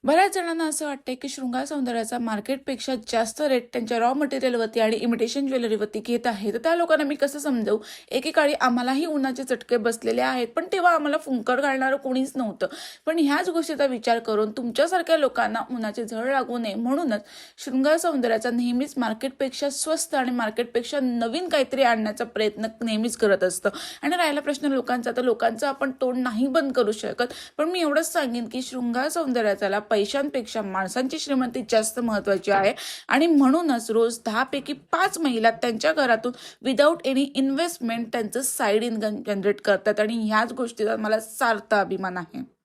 बऱ्याच जणांना असं वाटतंय की शृंगार सौंदर्याचा मार्केटपेक्षा जास्त रेट त्यांच्या रॉ मटेरियलवरती आणि इमिटेशन ज्वेलरीवरती घेत आहे. तर त्या लोकांना मी कसं समजावू? एकेकाळी आम्हालाही उन्हाचे चटके बसलेले आहेत, पण तेव्हा आम्हाला फुंकर घालणारं कोणीच नव्हतं. पण ह्याच गोष्टीचा विचार करून तुमच्यासारख्या लोकांना उन्हाची झळ लागू नये म्हणूनच शृंगार सौंदर्याचा नेहमीच मार्केटपेक्षा स्वस्त आणि मार्केटपेक्षा नवीन काहीतरी आणण्याचा प्रयत्न नेहमीच करत असतं. आणि राहिला प्रश्न लोकांचा, तर लोकांचं आपण तोंड नाही बंद करू शकत. पण मी एवढंच सांगेन की शृंगार सौंदर्याला पैशांपेक्षा माणसांची श्रीमंती जास्त महत्त्वाची आहे. आणि म्हणूनच रोज 10 पैकी 5 महिला त्यांच्या घरातून विदाऊट एनी इन्व्हेस्टमेंट त्यांचं साईड इन्कम जनरेट करतात. आणि ह्याच गोष्टीचा मला सार्थ अभिमान आहे.